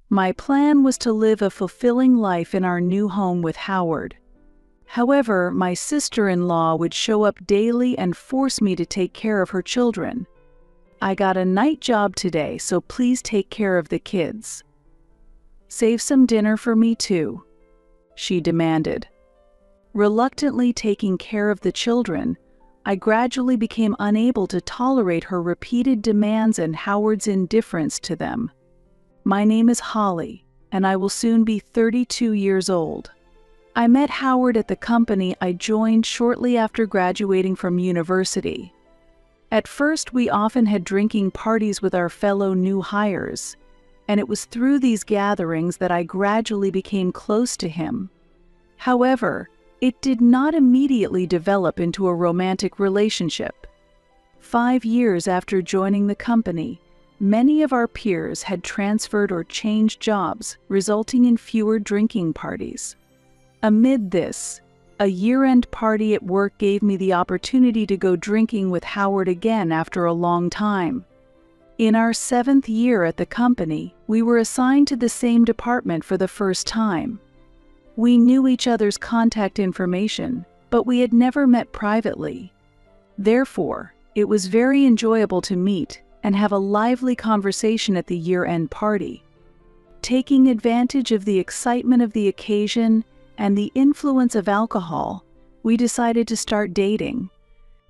My plan was to live a fulfilling life in our new home with Howard. However, my sister-in-law would show up daily and force me to take care of her children. "I got a night job today, so please take care of the kids. Save some dinner for me too," she demanded. Reluctantly taking care of the children, I gradually became unable to tolerate her repeated demands and Howard's indifference to them. My name is Holly, and I will soon be 32 years old. I met Howard at the company I joined shortly after graduating from university. At first, we often had drinking parties with our fellow new hires, and it was through these gatherings that I gradually became close to him. However, it did not immediately develop into a romantic relationship. 5 years after joining the company, many of our peers had transferred or changed jobs, resulting in fewer drinking parties. Amid this, a year-end party at work gave me the opportunity to go drinking with Howard again after a long time. In our 7th year at the company, we were assigned to the same department for the first time. We knew each other's contact information, but we had never met privately. Therefore, it was very enjoyable to meet and have a lively conversation at the year-end party. Taking advantage of the excitement of the occasion and the influence of alcohol, we decided to start dating.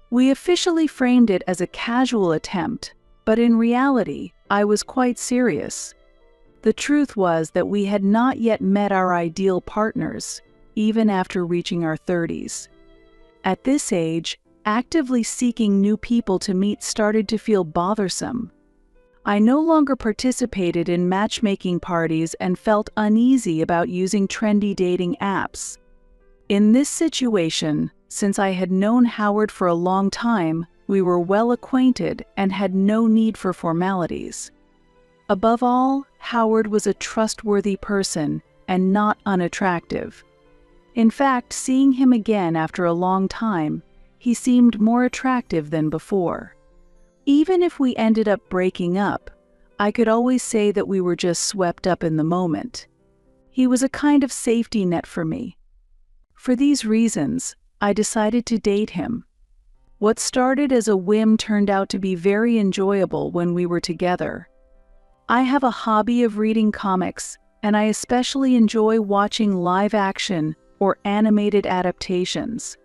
We officially framed it as a casual attempt, but in reality, I was quite serious. The truth was that we had not yet met our ideal partners, even after reaching our 30s. At this age, actively seeking new people to meet started to feel bothersome. I no longer participated in matchmaking parties and felt uneasy about using trendy dating apps. In this situation, since I had known Howard for a long time, we were well acquainted and had no need for formalities. Above all, Howard was a trustworthy person and not unattractive. In fact, seeing him again after a long time, he seemed more attractive than before. Even if we ended up breaking up, I could always say that we were just swept up in the moment. He was a kind of safety net for me. For these reasons, I decided to date him. What started as a whim turned out to be very enjoyable when we were together. I have a hobby of reading comics, and I especially enjoy watching live-action or animated adaptations.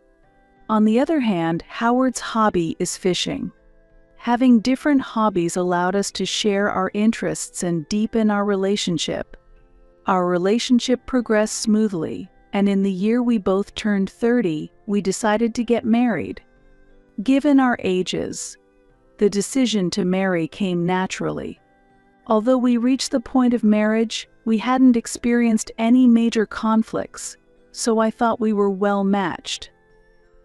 On the other hand, Howard's hobby is fishing. Having different hobbies allowed us to share our interests and deepen our relationship. Our relationship progressed smoothly, and in the year we both turned 30, we decided to get married. Given our ages, the decision to marry came naturally. Although we reached the point of marriage, we hadn't experienced any major conflicts, so I thought we were well matched.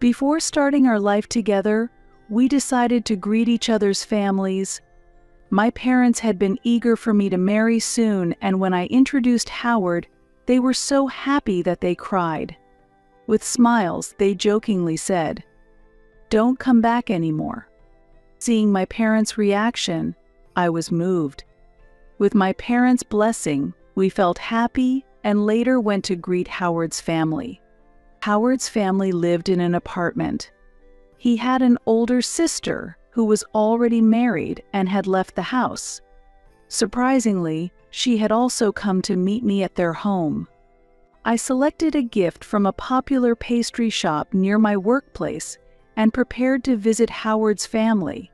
Before starting our life together, we decided to greet each other's families. My parents had been eager for me to marry soon, and when I introduced Howard, they were so happy that they cried. With smiles, they jokingly said, "Don't come back anymore." Seeing my parents' reaction, I was moved. With my parents' blessing, we felt happy and later went to greet Howard's family. Howard's family lived in an apartment. He had an older sister who was already married and had left the house. Surprisingly, she had also come to meet me at their home. I selected a gift from a popular pastry shop near my workplace and prepared to visit Howard's family.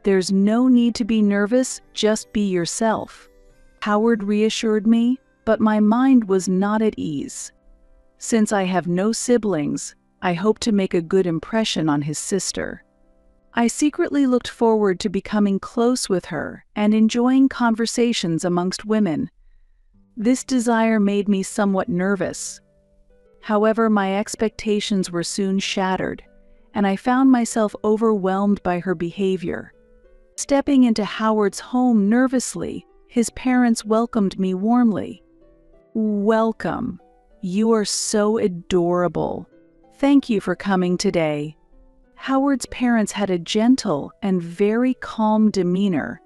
"There's no need to be nervous, just be yourself," Howard reassured me, but my mind was not at ease. Since I have no siblings, I hoped to make a good impression on his sister. I secretly looked forward to becoming close with her and enjoying conversations amongst women. This desire made me somewhat nervous. However, my expectations were soon shattered, and I found myself overwhelmed by her behavior. Stepping into Howard's home nervously, his parents welcomed me warmly. "Welcome. You are so adorable. Thank you for coming today." Howard's parents had a gentle and very calm demeanor.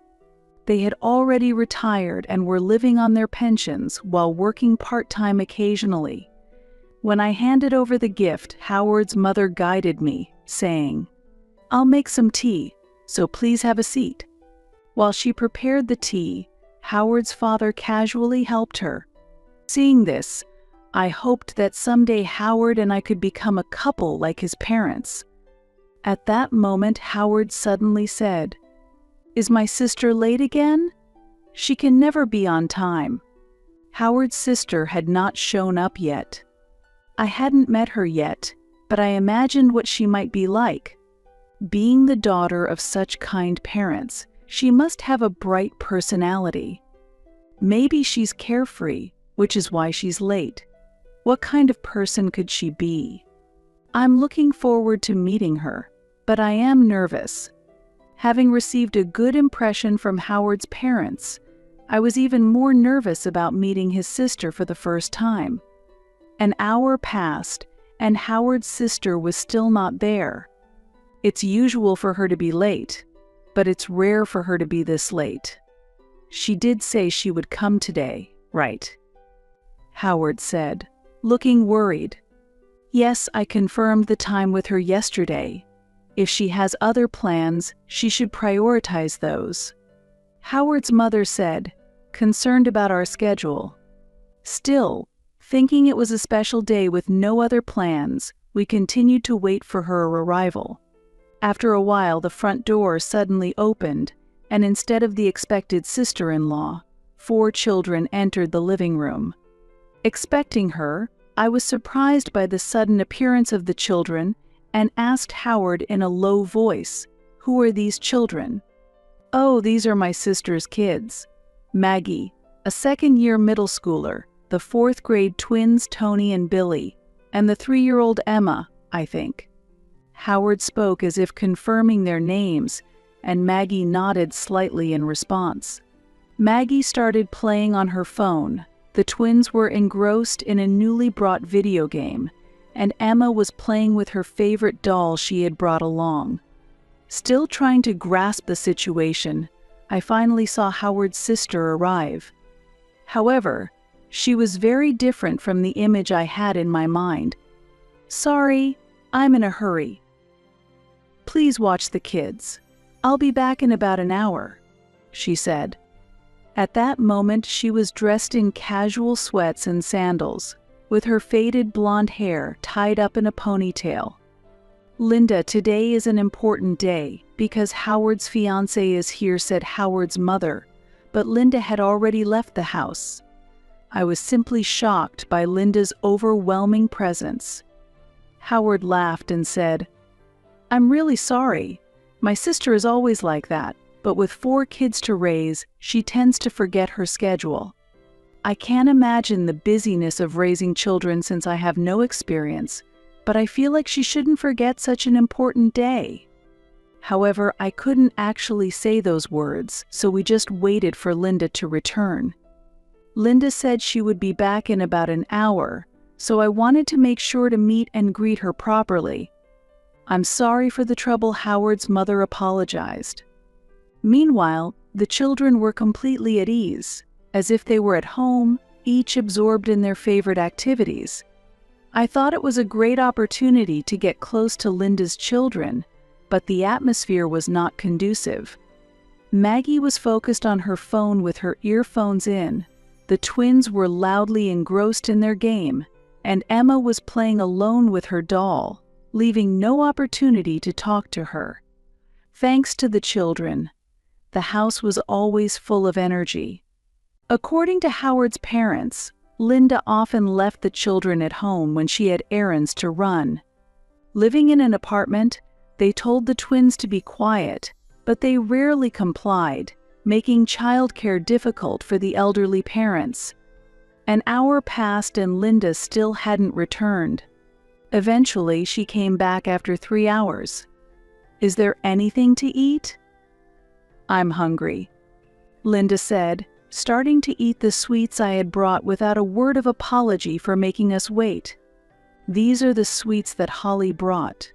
They had already retired and were living on their pensions while working part-time occasionally. When I handed over the gift, Howard's mother guided me, saying, "I'll make some tea, so please have a seat." While she prepared the tea, Howard's father casually helped her. Seeing this, I hoped that someday Howard and I could become a couple like his parents. At that moment, Howard suddenly said, "Is my sister late again? She can never be on time." Howard's sister had not shown up yet. I hadn't met her yet, but I imagined what she might be like. Being the daughter of such kind parents, she must have a bright personality. Maybe she's carefree, which is why she's late. What kind of person could she be? I'm looking forward to meeting her, but I am nervous. Having received a good impression from Howard's parents, I was even more nervous about meeting his sister for the first time. An hour passed, and Howard's sister was still not there. It's usual for her to be late, but it's rare for her to be this late. She did say she would come today, right? Howard said, looking worried. Yes, I confirmed the time with her yesterday. If she has other plans, she should prioritize those. Howard's mother said, concerned about our schedule. Still, thinking it was a special day with no other plans, we continued to wait for her arrival. After a while, the front door suddenly opened, and instead of the expected sister-in-law, 4 children entered the living room. Expecting her, I was surprised by the sudden appearance of the children and asked Howard in a low voice, "Who are these children?" "Oh, these are my sister's kids. Maggie, a second-year middle schooler, the 4th-grade twins Tony and Billy, and the 3-year-old Emma, I think." Howard spoke as if confirming their names, and Maggie nodded slightly in response. Maggie started playing on her phone. The twins were engrossed in a newly brought video game, and Emma was playing with her favorite doll she had brought along. Still trying to grasp the situation, I finally saw Howard's sister arrive. However, she was very different from the image I had in my mind. "Sorry, I'm in a hurry. Please watch the kids. I'll be back in about an hour," she said. At that moment, she was dressed in casual sweats and sandals, with her faded blonde hair tied up in a ponytail. "Linda, today is an important day because Howard's fiancé is here," said Howard's mother, but Linda had already left the house. I was simply shocked by Linda's overwhelming presence. Howard laughed and said, "I'm really sorry. My sister is always like that, but with 4 kids to raise, she tends to forget her schedule. I can't imagine the busyness of raising children since I have no experience, but I feel like she shouldn't forget such an important day." However, I couldn't actually say those words, so we just waited for Linda to return. Linda said she would be back in about an hour, so I wanted to make sure to meet and greet her properly. "I'm sorry for the trouble," Howard's mother apologized. Meanwhile, the children were completely at ease, as if they were at home, each absorbed in their favorite activities. I thought it was a great opportunity to get close to Linda's children, but the atmosphere was not conducive. Maggie was focused on her phone with her earphones in. The twins were loudly engrossed in their game, and Emma was playing alone with her doll, leaving no opportunity to talk to her. Thanks to the children, the house was always full of energy. According to Howard's parents, Linda often left the children at home when she had errands to run. Living in an apartment, they told the twins to be quiet, but they rarely complied, making childcare difficult for the elderly parents. An hour passed and Linda still hadn't returned. Eventually, she came back after 3 hours. "Is there anything to eat?" "I'm hungry," Linda said, starting to eat the sweets I had brought without a word of apology for making us wait. "These are the sweets that Holly brought,"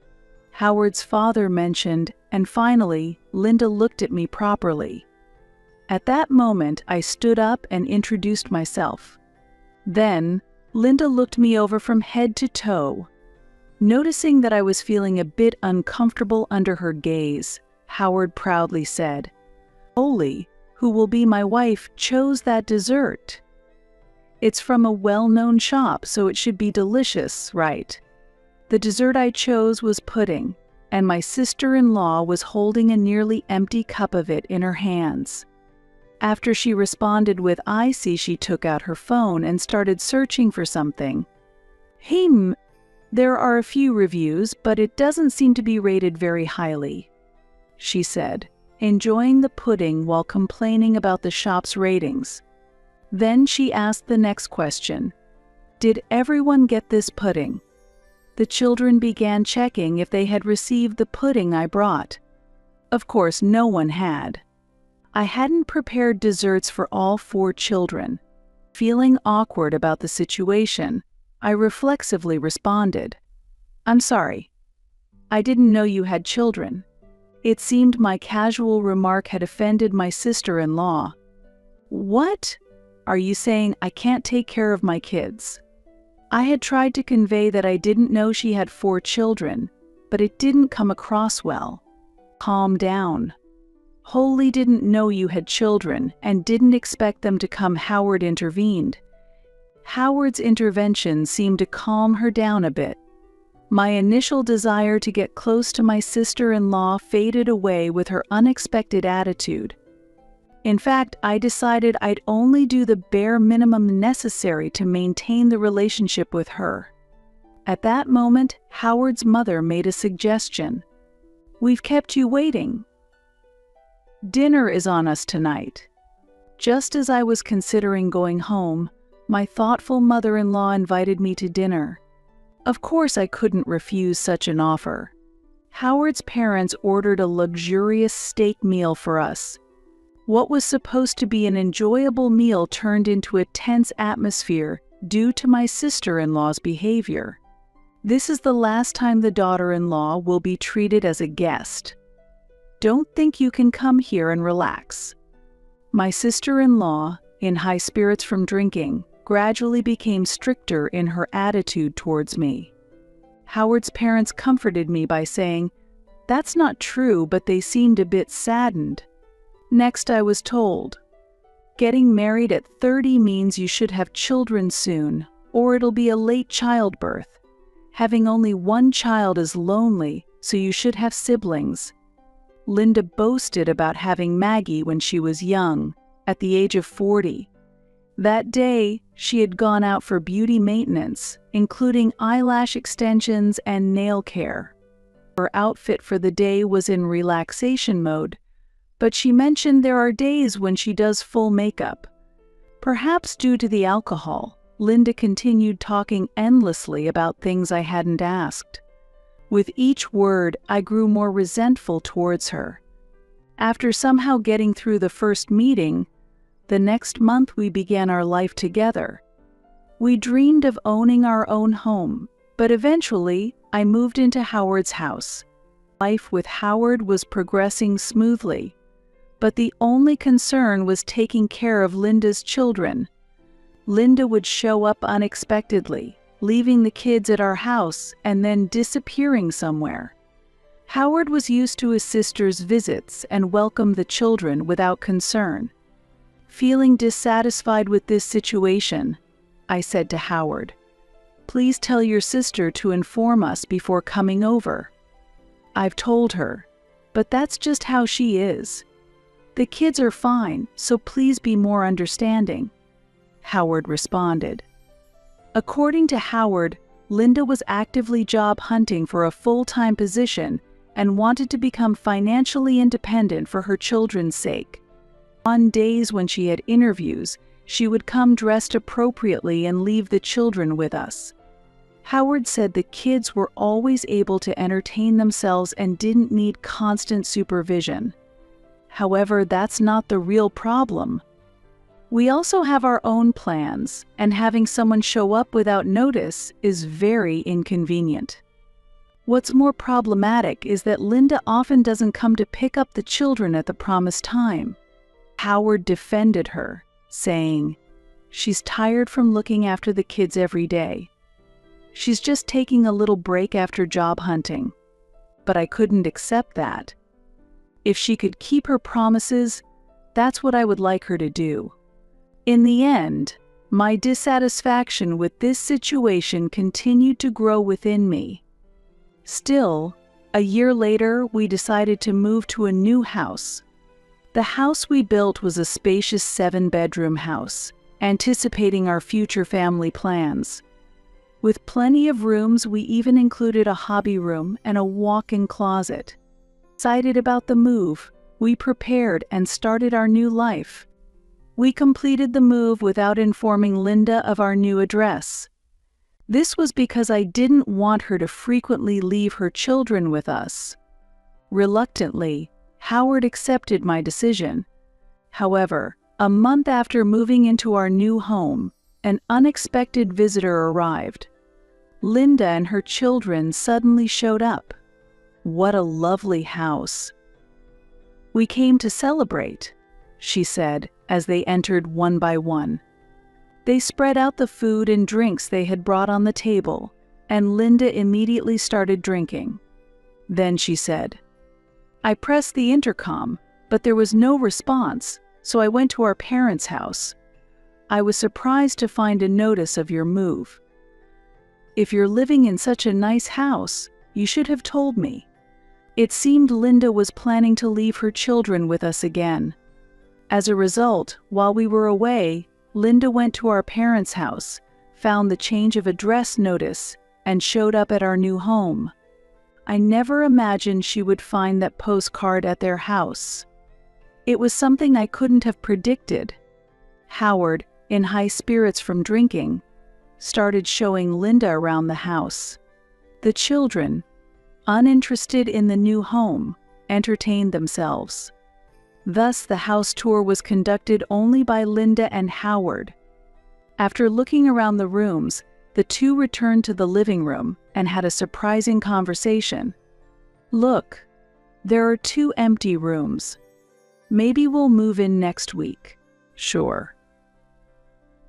Howard's father mentioned, and finally, Linda looked at me properly. At that moment, I stood up and introduced myself. Then, Linda looked me over from head to toe. Noticing that I was feeling a bit uncomfortable under her gaze, Howard proudly said, "Oli, who will be my wife, chose that dessert. It's from a well-known shop, so it should be delicious, right?" The dessert I chose was pudding, and my sister-in-law was holding a nearly empty cup of it in her hands. After she responded with "I see," she took out her phone and started searching for something. There are a few reviews, but it doesn't seem to be rated very highly," she said, enjoying the pudding while complaining about the shop's ratings. Then she asked the next question. "Did everyone get this pudding?" The children began checking if they had received the pudding I brought. Of course, no one had. I hadn't prepared desserts for all 4 children. Feeling awkward about the situation, I reflexively responded, "I'm sorry. I didn't know you had children." It seemed my casual remark had offended my sister-in-law. "What? Are you saying I can't take care of my kids?" I had tried to convey that I didn't know she had 4 children, but it didn't come across well. "Calm down. Holly didn't know you had children and didn't expect them to come," Howard intervened. Howard's intervention seemed to calm her down a bit. My initial desire to get close to my sister-in-law faded away with her unexpected attitude. In fact, I decided I'd only do the bare minimum necessary to maintain the relationship with her. At that moment, Howard's mother made a suggestion. "We've kept you waiting. Dinner is on us tonight." Just as I was considering going home, my thoughtful mother-in-law invited me to dinner. Of course, I couldn't refuse such an offer. Howard's parents ordered a luxurious steak meal for us. What was supposed to be an enjoyable meal turned into a tense atmosphere due to my sister-in-law's behavior. This is the last time the daughter-in-law will be treated as a guest. Don't think you can come here and relax. My sister-in-law, in high spirits from drinking, gradually became stricter in her attitude towards me. Howard's parents comforted me by saying, "That's not true," but they seemed a bit saddened. Next, I was told, "Getting married at 30 means you should have children soon, or it'll be a late childbirth. Having only 1 child is lonely, so you should have siblings." Linda boasted about having Maggie when she was young, at the age of 40. That day, she had gone out for beauty maintenance, including eyelash extensions and nail care. Her outfit for the day was in relaxation mode, but she mentioned there are days when she does full makeup. Perhaps due to the alcohol, Linda continued talking endlessly about things I hadn't asked. With each word, I grew more resentful towards her. After somehow getting through the first meeting, the next month we began our life together. We dreamed of owning our own home, but eventually I moved into Howard's house. Life with Howard was progressing smoothly, but the only concern was taking care of Linda's children. Linda would show up unexpectedly, leaving the kids at our house and then disappearing somewhere. Howard was used to his sister's visits and welcomed the children without concern. Feeling dissatisfied with this situation, I said to Howard, "Please tell your sister to inform us before coming over." "I've told her, but that's just how she is. The kids are fine, so please be more understanding," Howard responded. According to Howard, Linda was actively job hunting for a full-time position and wanted to become financially independent for her children's sake. On days when she had interviews, she would come dressed appropriately and leave the children with us. Howard said the kids were always able to entertain themselves and didn't need constant supervision. However, that's not the real problem. We also have our own plans, and having someone show up without notice is very inconvenient. What's more problematic is that Linda often doesn't come to pick up the children at the promised time. Howard defended her, saying, "She's tired from looking after the kids every day. She's just taking a little break after job hunting." But I couldn't accept that. If she could keep her promises, that's what I would like her to do. In the end, my dissatisfaction with this situation continued to grow within me. Still, a year later, we decided to move to a new house. The house we built was a spacious 7-bedroom house, anticipating our future family plans. With plenty of rooms, we even included a hobby room and a walk-in closet. Excited about the move, we prepared and started our new life. We completed the move without informing Linda of our new address. This was because I didn't want her to frequently leave her children with us. Reluctantly, Howard accepted my decision. However, a month after moving into our new home, an unexpected visitor arrived. Linda and her children suddenly showed up. "What a lovely house." "We came to celebrate," she said as they entered one by one. They spread out the food and drinks they had brought on the table, and Linda immediately started drinking. Then she said, "I pressed the intercom, but there was no response, so I went to our parents' house. I was surprised to find a notice of your move. If you're living in such a nice house, you should have told me." It seemed Linda was planning to leave her children with us again. As a result, while we were away, Linda went to our parents' house, found the change of address notice, and showed up at our new home. I never imagined she would find that postcard at their house. It was something I couldn't have predicted. Howard, in high spirits from drinking, started showing Linda around the house. The children, uninterested in the new home, entertained themselves. Thus, the house tour was conducted only by Linda and Howard. After looking around the rooms, the two returned to the living room and had a surprising conversation. "Look, there are 2 empty rooms. Maybe we'll move in next week." "Sure.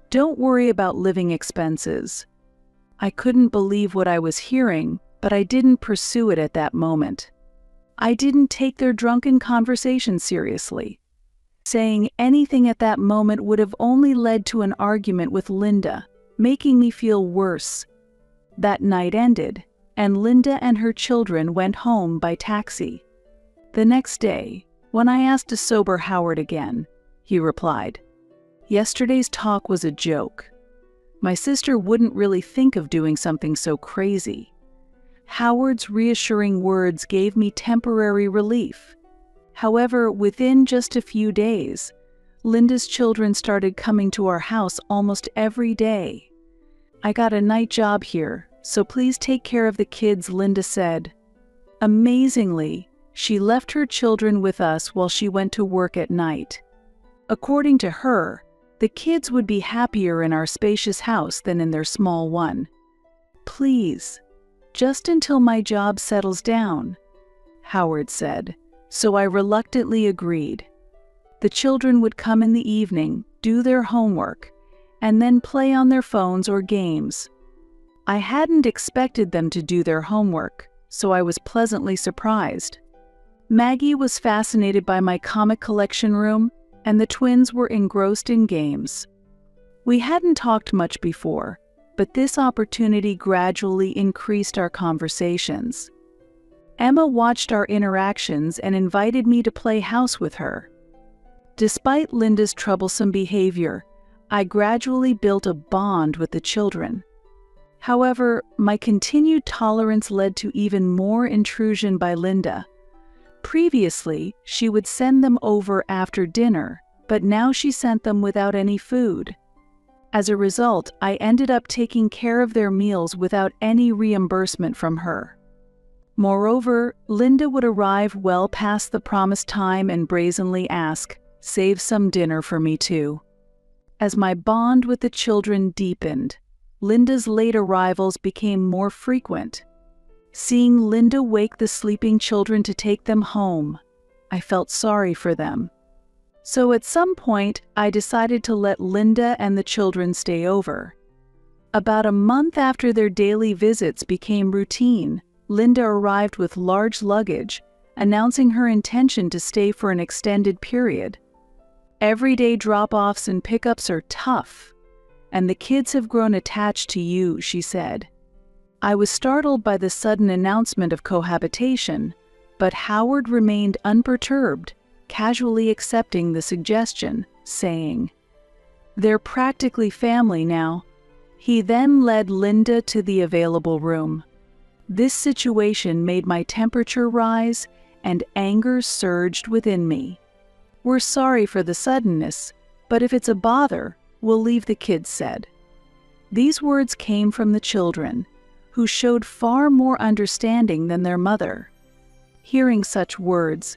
Don't worry about living expenses." I couldn't believe what I was hearing, but I didn't pursue it at that moment. I didn't take their drunken conversation seriously. Saying anything at that moment would have only led to an argument with Linda, making me feel worse. That night ended, and Linda and her children went home by taxi. The next day, when I asked to sober Howard again, he replied, "Yesterday's talk was a joke. My sister wouldn't really think of doing something so crazy." Howard's reassuring words gave me temporary relief. However, within just a few days, Linda's children started coming to our house almost every day. "I got a night job here, so please take care of the kids," Linda said. Amazingly, she left her children with us while she went to work at night. According to her, the kids would be happier in our spacious house than in their small one. "Please, just until my job settles down," Howard said, so I reluctantly agreed. The children would come in the evening, do their homework, and then play on their phones or games. I hadn't expected them to do their homework, so I was pleasantly surprised. Maggie was fascinated by my comic collection room, and the twins were engrossed in games. We hadn't talked much before, but this opportunity gradually increased our conversations. Emma watched our interactions and invited me to play house with her. Despite Linda's troublesome behavior, I gradually built a bond with the children. However, my continued tolerance led to even more intrusion by Linda. Previously, she would send them over after dinner, but now she sent them without any food. As a result, I ended up taking care of their meals without any reimbursement from her. Moreover, Linda would arrive well past the promised time and brazenly ask, "Save some dinner for me too." As my bond with the children deepened, Linda's late arrivals became more frequent. Seeing Linda wake the sleeping children to take them home, I felt sorry for them. So at some point, I decided to let Linda and the children stay over. About a month after their daily visits became routine, Linda arrived with large luggage, announcing her intention to stay for an extended period. Everyday drop-offs and pickups are tough, and the kids have grown attached to you, she said. I was startled by the sudden announcement of cohabitation, but Howard remained unperturbed, casually accepting the suggestion, saying, "They're practically family now." He then led Linda to the available room. This situation made my temperature rise and anger surged within me. "We're sorry for the suddenness, but if it's a bother, we'll leave," the kids said. These words came from the children, who showed far more understanding than their mother. Hearing such words,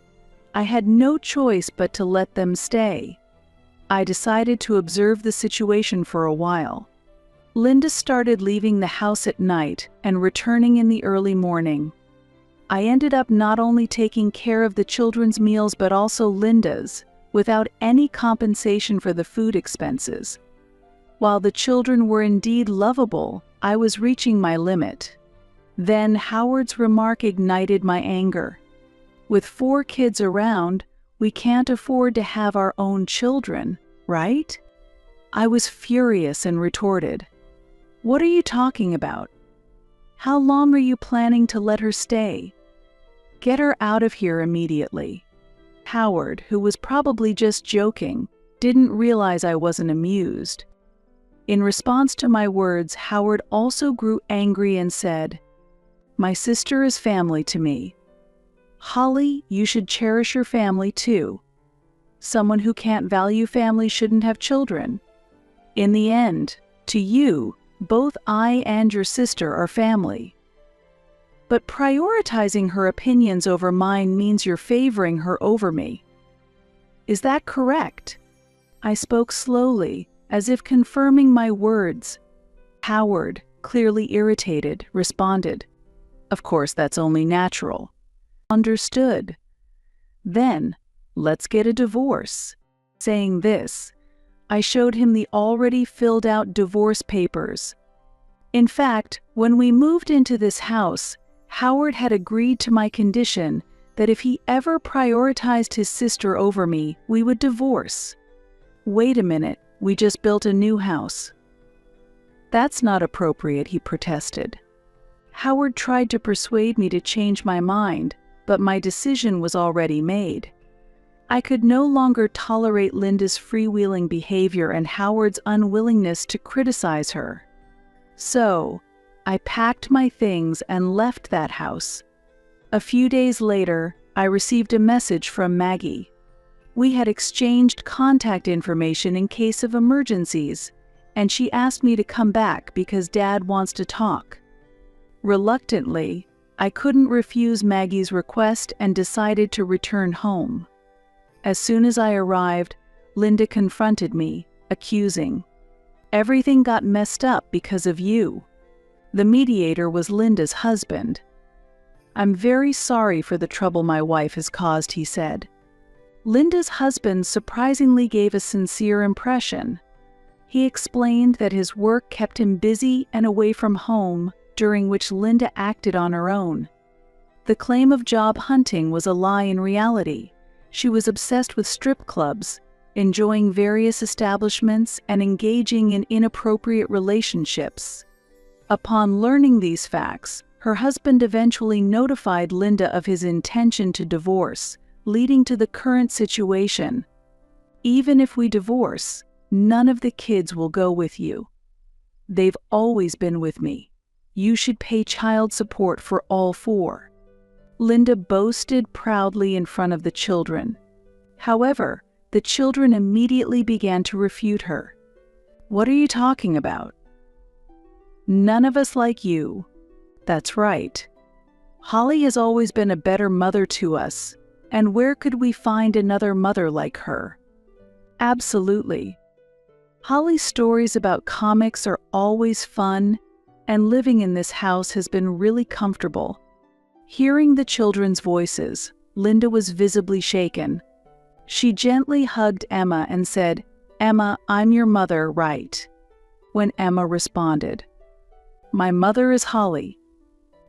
I had no choice but to let them stay. I decided to observe the situation for a while. Linda started leaving the house at night and returning in the early morning. I ended up not only taking care of the children's meals but also Linda's, without any compensation for the food expenses. While the children were indeed lovable, I was reaching my limit. Then Howard's remark ignited my anger. With 4 kids around, we can't afford to have our own children, right? I was furious and retorted, "What are you talking about? How long are you planning to let her stay? Get her out of here immediately." Howard, who was probably just joking, didn't realize I wasn't amused. In response to my words, Howard also grew angry and said, "My sister is family to me. Holly, you should cherish your family too. Someone who can't value family shouldn't have children. In the end, to you, both I and your sister are family. But prioritizing her opinions over mine means you're favoring her over me. Is that correct?" I spoke slowly, as if confirming my words. Howard, clearly irritated, responded, "Of course, that's only natural." "Understood. Then, let's get a divorce." Saying this, I showed him the already filled out divorce papers. In fact, when we moved into this house, Howard had agreed to my condition that if he ever prioritized his sister over me, we would divorce. "Wait a minute, we just built a new house." "That's not appropriate," he protested. Howard tried to persuade me to change my mind, but my decision was already made. I could no longer tolerate Linda's freewheeling behavior and Howard's unwillingness to criticize her. So, I packed my things and left that house. A few days later, I received a message from Maggie. We had exchanged contact information in case of emergencies, and she asked me to come back because Dad wants to talk. Reluctantly, I couldn't refuse Maggie's request and decided to return home. As soon as I arrived, Linda confronted me, accusing, "Everything got messed up because of you." The mediator was Linda's husband. "I'm very sorry for the trouble my wife has caused," he said. Linda's husband surprisingly gave a sincere impression. He explained that his work kept him busy and away from home, during which Linda acted on her own. The claim of job hunting was a lie in reality. She was obsessed with strip clubs, enjoying various establishments and engaging in inappropriate relationships. Upon learning these facts, her husband eventually notified Linda of his intention to divorce, leading to the current situation. "Even if we divorce, none of the kids will go with you. They've always been with me. You should pay child support for all 4. Linda boasted proudly in front of the children. However, the children immediately began to refute her. "What are you talking about? None of us like you. That's right. Holly has always been a better mother to us, and where could we find another mother like her?" Absolutely. Holly's stories about comics are always fun, and living in this house has been really comfortable. Hearing the children's voices, Linda was visibly shaken. She gently hugged Emma and said, "Emma, I'm your mother, right?" When Emma responded, "My mother is Holly."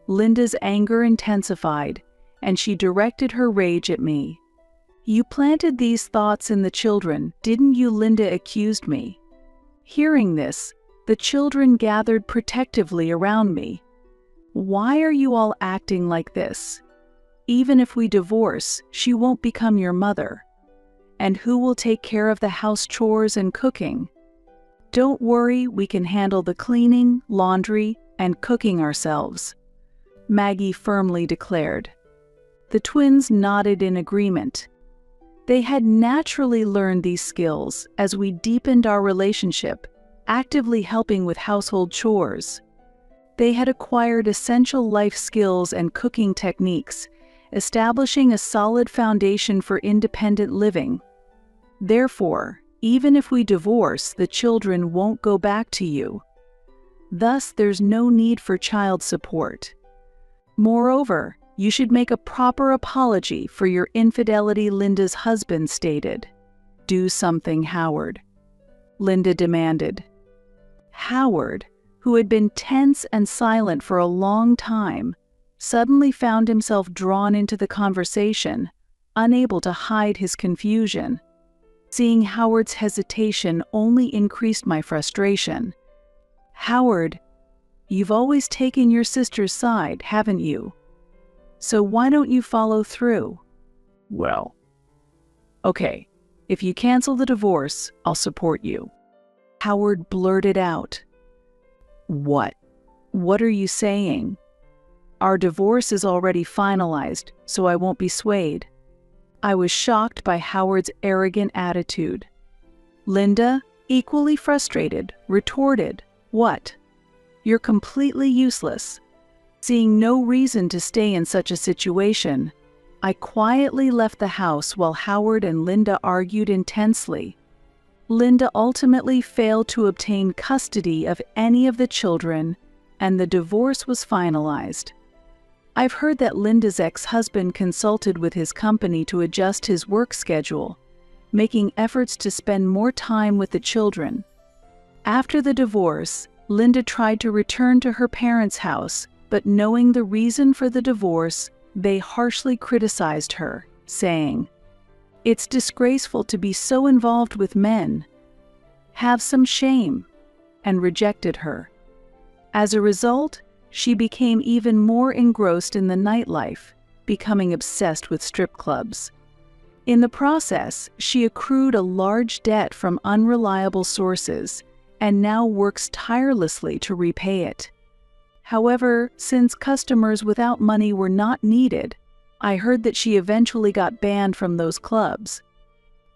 Linda's anger intensified, and she directed her rage at me. "You planted these thoughts in the children, didn't you?" Linda accused me. Hearing this, the children gathered protectively around me. "Why are you all acting like this? Even if we divorce, she won't become your mother. And who will take care of the house chores and cooking?" "Don't worry, we can handle the cleaning, laundry, and cooking ourselves," Maggie firmly declared. The twins nodded in agreement. They had naturally learned these skills as we deepened our relationship, actively helping with household chores. They had acquired essential life skills and cooking techniques, establishing a solid foundation for independent living. Therefore, even if we divorce, the children won't go back to you. Thus, there's no need for child support. Moreover, you should make a proper apology for your infidelity, Linda's husband stated. "Do something, Howard," Linda demanded. Howard, who had been tense and silent for a long time, suddenly found himself drawn into the conversation, unable to hide his confusion. Seeing Howard's hesitation only increased my frustration. "Howard, you've always taken your sister's side, haven't you? So why don't you follow through?" "Well, okay, if you cancel the divorce, I'll support you," Howard blurted out. What? What are you saying?" "Our divorce is already finalized, so I won't be swayed." I was shocked by Howard's arrogant attitude. Linda, equally frustrated, retorted, "What? You're completely useless." Seeing no reason to stay in such a situation, I quietly left the house while Howard and Linda argued intensely. Linda ultimately failed to obtain custody of any of the children, and the divorce was finalized. I've heard that Linda's ex-husband consulted with his company to adjust his work schedule, making efforts to spend more time with the children. After the divorce, Linda tried to return to her parents' house, but knowing the reason for the divorce, they harshly criticized her, saying, "It's disgraceful to be so involved with men. Have some shame," and rejected her. As a result, she became even more engrossed in the nightlife, becoming obsessed with strip clubs. In the process, she accrued a large debt from unreliable sources and now works tirelessly to repay it. However, since customers without money were not needed, I heard that she eventually got banned from those clubs.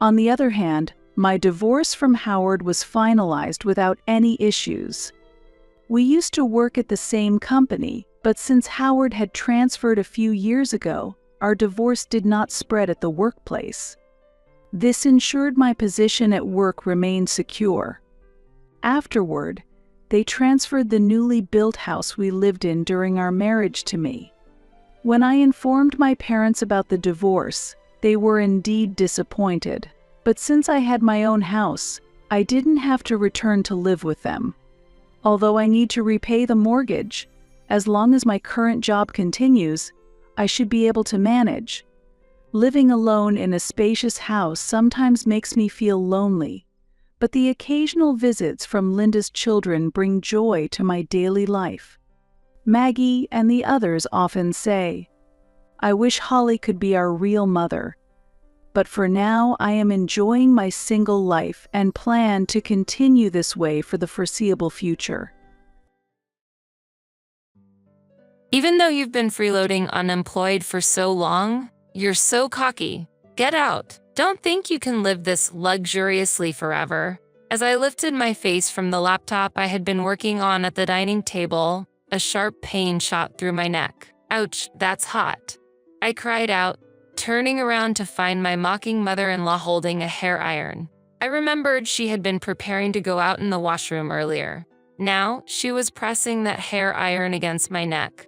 On the other hand, my divorce from Howard was finalized without any issues. We used to work at the same company, but since Howard had transferred a few years ago, our divorce did not spread at the workplace. This ensured my position at work remained secure. Afterward, they transferred the newly built house we lived in during our marriage to me. When I informed my parents about the divorce, they were indeed disappointed, but since I had my own house, I didn't have to return to live with them. Although I need to repay the mortgage, as long as my current job continues, I should be able to manage. Living alone in a spacious house sometimes makes me feel lonely, but the occasional visits from Linda's children bring joy to my daily life. Maggie and the others often say, "I wish Holly could be our real mother. But for now, I am enjoying my single life and plan to continue this way for the foreseeable future." Even though you've been freeloading unemployed for so long, you're so cocky. Get out. Don't think you can live this luxuriously forever. As I lifted my face from the laptop I had been working on at the dining table, a sharp pain shot through my neck. "Ouch, that's hot," I cried out, turning around to find my mocking mother-in-law holding a hair iron. I remembered she had been preparing to go out in the washroom earlier. Now, she was pressing that hair iron against my neck.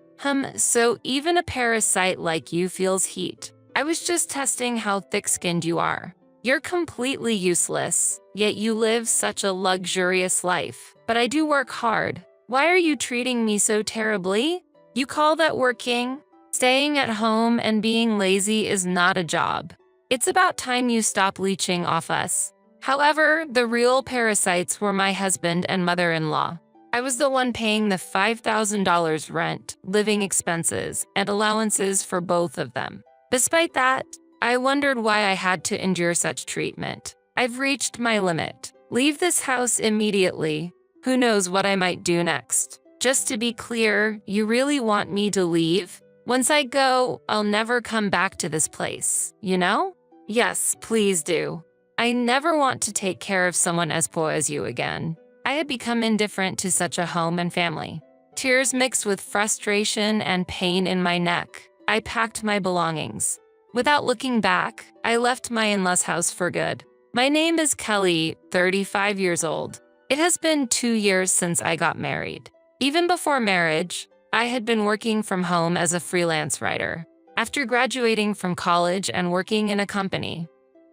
So even a parasite like you feels heat. I was just testing how thick-skinned you are. You're completely useless, yet you live such a luxurious life. But I do work hard. Why are you treating me so terribly? You call that working? Staying at home and being lazy is not a job. It's about time you stop leeching off us. However, the real parasites were my husband and mother-in-law. I was the one paying the $5,000 rent, living expenses, and allowances for both of them. Despite that, I wondered why I had to endure such treatment. I've reached my limit. Leave this house immediately. Who knows what I might do next? Just to be clear, you really want me to leave? Once I go, I'll never come back to this place, you know? Yes, please do. I never want to take care of someone as poor as you again. I had become indifferent to such a home and family. Tears mixed with frustration and pain in my neck. I packed my belongings. Without looking back, I left my in-laws' house for good. My name is Kelly, 35 years old. It has been 2 years since I got married. Even before marriage, I had been working from home as a freelance writer. After graduating from college and working in a company,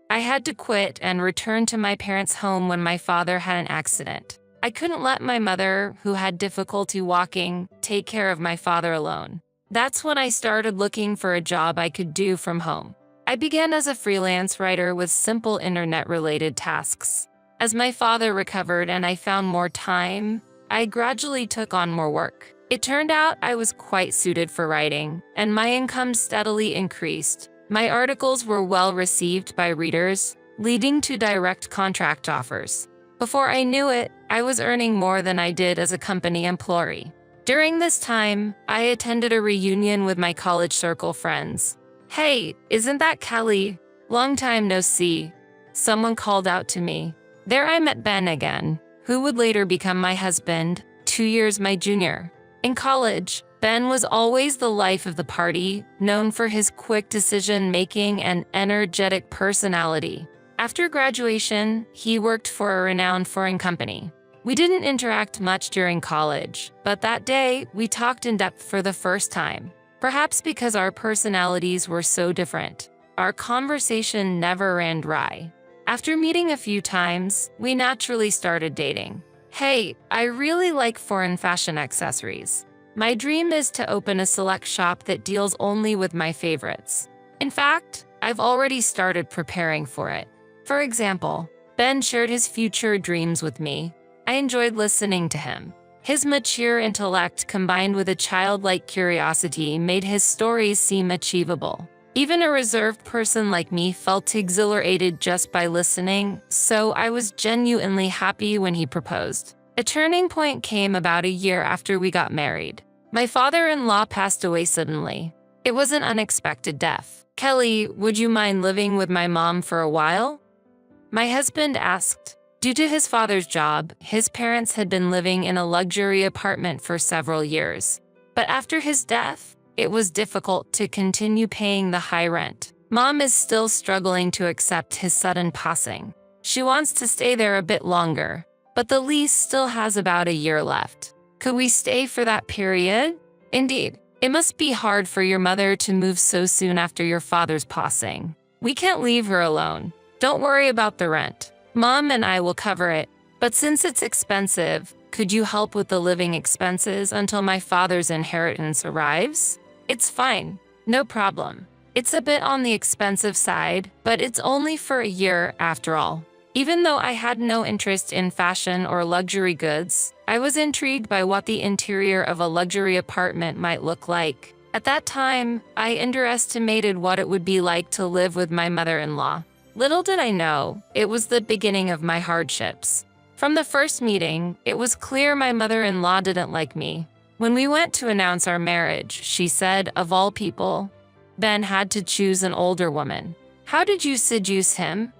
I had to quit and return to my parents' home when my father had an accident. I couldn't let my mother, who had difficulty walking, take care of my father alone. That's when I started looking for a job I could do from home. I began as a freelance writer with simple internet-related tasks. As my father recovered and I found more time, I gradually took on more work. It turned out I was quite suited for writing, and my income steadily increased. My articles were well received by readers, leading to direct contract offers. Before I knew it, I was earning more than I did as a company employee. During this time, I attended a reunion with my college circle friends. "Hey, isn't that Kelly? Long time no see." Someone called out to me. There I met Ben again, who would later become my husband, 2 years my junior. In college, Ben was always the life of the party, known for his quick decision-making and energetic personality. After graduation, he worked for a renowned foreign company. We didn't interact much during college, but that day, we talked in depth for the first time. Perhaps because our personalities were so different, our conversation never ran dry. After meeting a few times, we naturally started dating. Hey, I really like foreign fashion accessories. My dream is to open a select shop that deals only with my favorites. In fact, I've already started preparing for it. For example, Ben shared his future dreams with me. I enjoyed listening to him. His mature intellect combined with a childlike curiosity made his stories seem achievable. Even a reserved person like me felt exhilarated just by listening, so I was genuinely happy when he proposed. A turning point came about a year after we got married. My father-in-law passed away suddenly. It was an unexpected death. "Kelly, would you mind living with my mom for a while?" My husband asked. Due to his father's job, his parents had been living in a luxury apartment for several years. But after his death, it was difficult to continue paying the high rent. Mom is still struggling to accept his sudden passing. She wants to stay there a bit longer, but the lease still has about a year left. Could we stay for that period? Indeed, it must be hard for your mother to move so soon after your father's passing. We can't leave her alone. Don't worry about the rent. Mom and I will cover it, but since it's expensive, could you help with the living expenses until my father's inheritance arrives? It's fine, no problem. It's a bit on the expensive side, but it's only for a year after all. Even though I had no interest in fashion or luxury goods, I was intrigued by what the interior of a luxury apartment might look like. At that time, I underestimated what it would be like to live with my mother-in-law. Little did I know, it was the beginning of my hardships. From the first meeting, it was clear my mother-in-law didn't like me. When we went to announce our marriage, she said, of all people, Ben had to choose an older woman. How did you seduce him?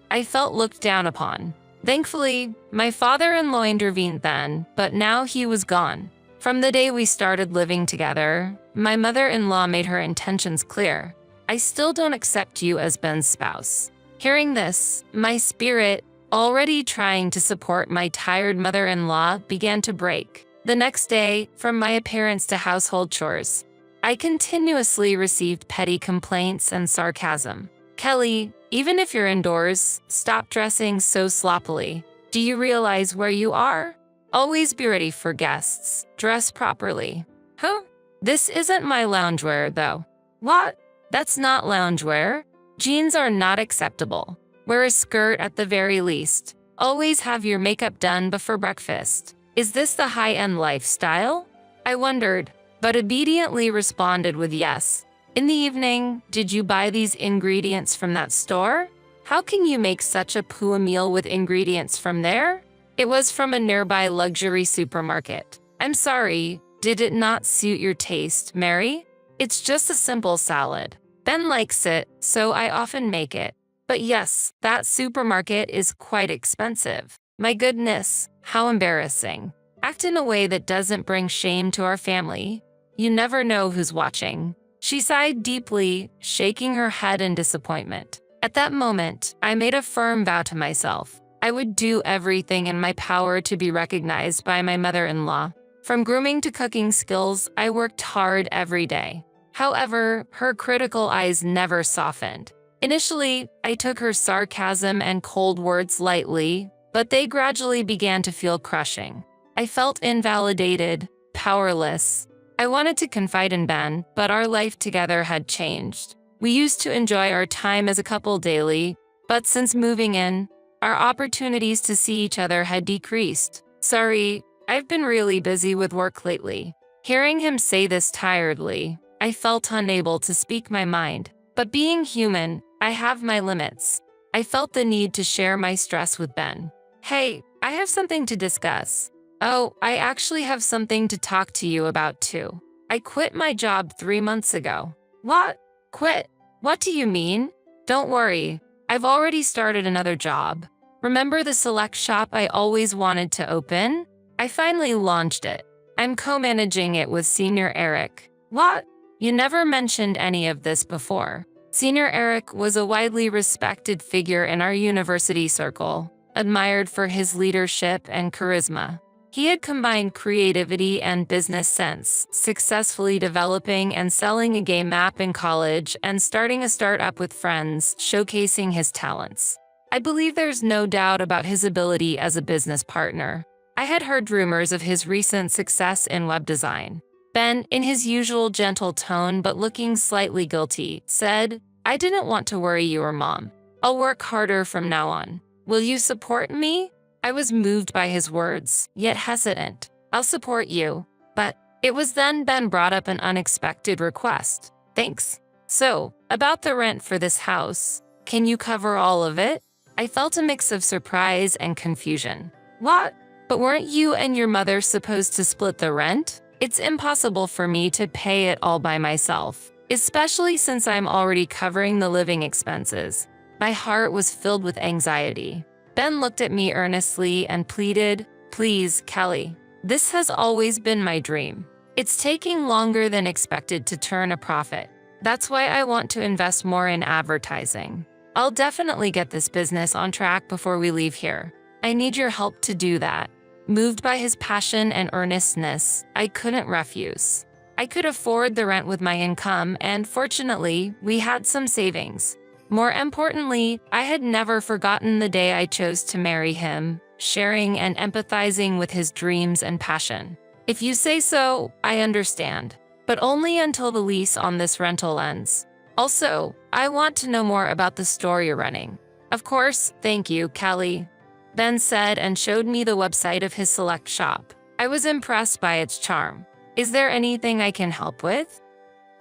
I felt looked down upon. Thankfully, my father-in-law intervened then, but now he was gone. From the day we started living together, my mother-in-law made her intentions clear. I still don't accept you as Ben's spouse. Hearing this, my spirit, already trying to support my tired mother-in-law, began to break. The next day, from my appearance to household chores, I continuously received petty complaints and sarcasm. Kelly, Even if you're indoors, stop dressing so sloppily. Do you realize where you are? Always be ready for guests. Dress properly. Huh? This isn't my loungewear, though. What? That's not loungewear. Jeans are not acceptable. Wear a skirt at the very least. Always have your makeup done before breakfast. Is this the high-end lifestyle? I wondered, but obediently responded with yes. In the evening, did you buy these ingredients from that store? How can you make such a poor meal with ingredients from there? It was from a nearby luxury supermarket. I'm sorry, did it not suit your taste, Mary? It's just a simple salad. Ben likes it, so I often make it. But yes, that supermarket is quite expensive. My goodness, how embarrassing. Act in a way that doesn't bring shame to our family. You never know who's watching. She sighed deeply, shaking her head in disappointment. At that moment, I made a firm vow to myself. I would do everything in my power to be recognized by my mother-in-law. From grooming to cooking skills, I worked hard every day. However, her critical eyes never softened. Initially, I took her sarcasm and cold words lightly, but they gradually began to feel crushing. I felt invalidated, powerless. I wanted to confide in Ben, but our life together had changed. We used to enjoy our time as a couple daily, but since moving in, our opportunities to see each other had decreased. Sorry, I've been really busy with work lately. Hearing him say this tiredly, I felt unable to speak my mind. But being human, I have my limits. I felt the need to share my stress with Ben. Hey, I have something to discuss. Oh, I actually have something to talk to you about too. I quit my job 3 months ago. What? Quit? What do you mean? Don't worry, I've already started another job. Remember the select shop I always wanted to open? I finally launched it. I'm co-managing it with Senior Eric. What? You never mentioned any of this before. Senior Eric was a widely respected figure in our university circle, admired for his leadership and charisma. He had combined creativity and business sense, successfully developing and selling a game app in college and starting a startup with friends, showcasing his talents. I believe there's no doubt about his ability as a business partner. I had heard rumors of his recent success in web design. Ben, in his usual gentle tone but looking slightly guilty, said, I didn't want to worry you or Mom. I'll work harder from now on. Will you support me? I was moved by his words, yet hesitant. I'll support you. But it was then Ben brought up an unexpected request. Thanks. So, about the rent for this house, can you cover all of it? I felt a mix of surprise and confusion. What? But weren't you and your mother supposed to split the rent? It's impossible for me to pay it all by myself, especially since I'm already covering the living expenses. My heart was filled with anxiety. Ben looked at me earnestly and pleaded, Please, Kelly. This has always been my dream. It's taking longer than expected to turn a profit. That's why I want to invest more in advertising. I'll definitely get this business on track before we leave here. I need your help to do that. Moved by his passion and earnestness, I couldn't refuse. I could afford the rent with my income, and fortunately, we had some savings. More importantly, I had never forgotten the day I chose to marry him, sharing and empathizing with his dreams and passion. If you say so, I understand, but only until the lease on this rental ends. Also, I want to know more about the store you're running. Of course, thank you, Kelly. Ben said and showed me the website of his select shop. I was impressed by its charm. Is there anything I can help with?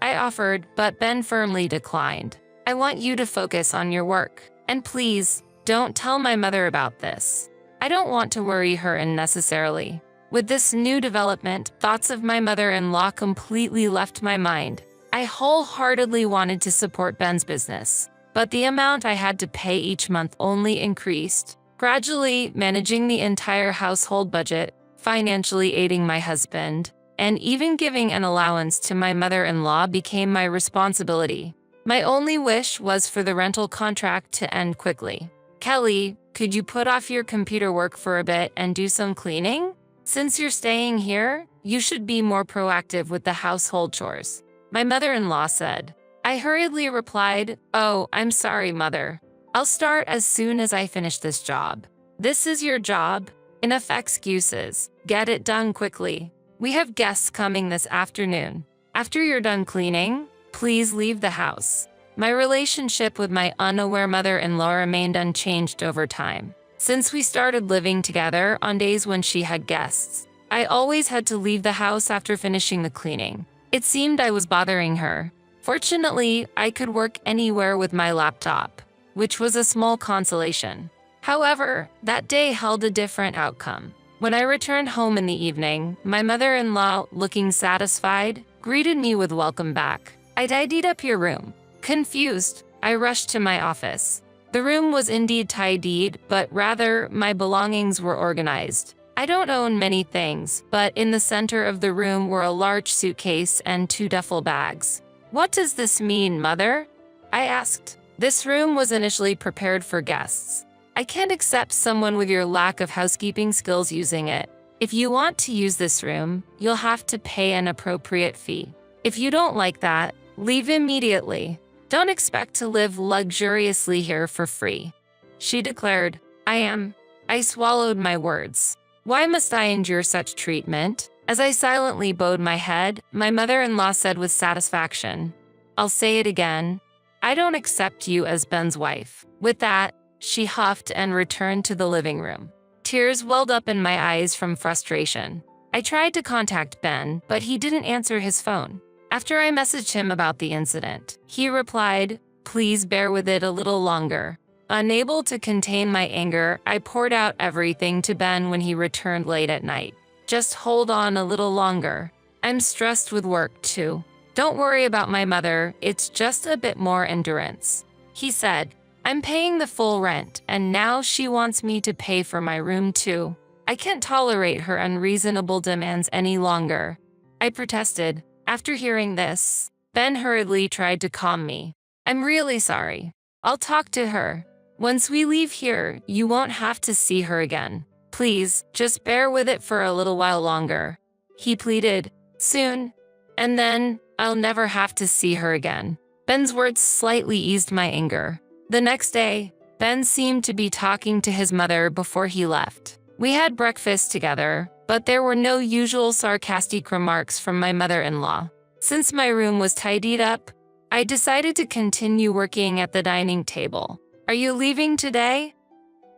I offered, but Ben firmly declined. I want you to focus on your work. And please, don't tell my mother about this. I don't want to worry her unnecessarily. With this new development, thoughts of my mother-in-law completely left my mind. I wholeheartedly wanted to support Ben's business, but the amount I had to pay each month only increased. Gradually, managing the entire household budget, financially aiding my husband, and even giving an allowance to my mother-in-law became my responsibility. My only wish was for the rental contract to end quickly. Kelly, could you put off your computer work for a bit and do some cleaning? Since you're staying here, you should be more proactive with the household chores. My mother-in-law said. I hurriedly replied, Oh, I'm sorry, Mother. I'll start as soon as I finish this job. This is your job? Enough excuses. Get it done quickly. We have guests coming this afternoon. After you're done cleaning, please leave the house. My relationship with my unaware mother-in-law remained unchanged over time. Since we started living together on days when she had guests, I always had to leave the house after finishing the cleaning. It seemed I was bothering her. Fortunately, I could work anywhere with my laptop, which was a small consolation. However, that day held a different outcome. When I returned home in the evening, my mother-in-law, looking satisfied, greeted me with "Welcome back. I tidied up your room." Confused, I rushed to my office. The room was indeed tidied, but rather, my belongings were organized. I don't own many things, but in the center of the room were a large suitcase and 2 duffel bags. "What does this mean, Mother?" I asked. "This room was initially prepared for guests. I can't accept someone with your lack of housekeeping skills using it. If you want to use this room, you'll have to pay an appropriate fee. If you don't like that, leave immediately. Don't expect to live luxuriously here for free," she declared. I swallowed my words. Why must I endure such treatment? As I silently bowed my head, my mother-in-law said with satisfaction, "I'll say it again. I don't accept you as Ben's wife." With that, she huffed and returned to the living room. Tears welled up in my eyes from frustration. I tried to contact Ben, but he didn't answer his phone. After I messaged him about the incident, he replied, "Please bear with it a little longer." Unable to contain my anger, I poured out everything to Ben when he returned late at night. "Just hold on a little longer. I'm stressed with work too. Don't worry about my mother, it's just a bit more endurance," he said. "I'm paying the full rent, and now she wants me to pay for my room too. I can't tolerate her unreasonable demands any longer," I protested. After hearing this, Ben hurriedly tried to calm me. "I'm really sorry. I'll talk to her. Once we leave here, you won't have to see her again. Please, just bear with it for a little while longer," he pleaded. "Soon, and then I'll never have to see her again." Ben's words slightly eased my anger. The next day, Ben seemed to be talking to his mother before he left. We had breakfast together, but there were no usual sarcastic remarks from my mother-in-law. Since my room was tidied up, I decided to continue working at the dining table. "Are you leaving today?"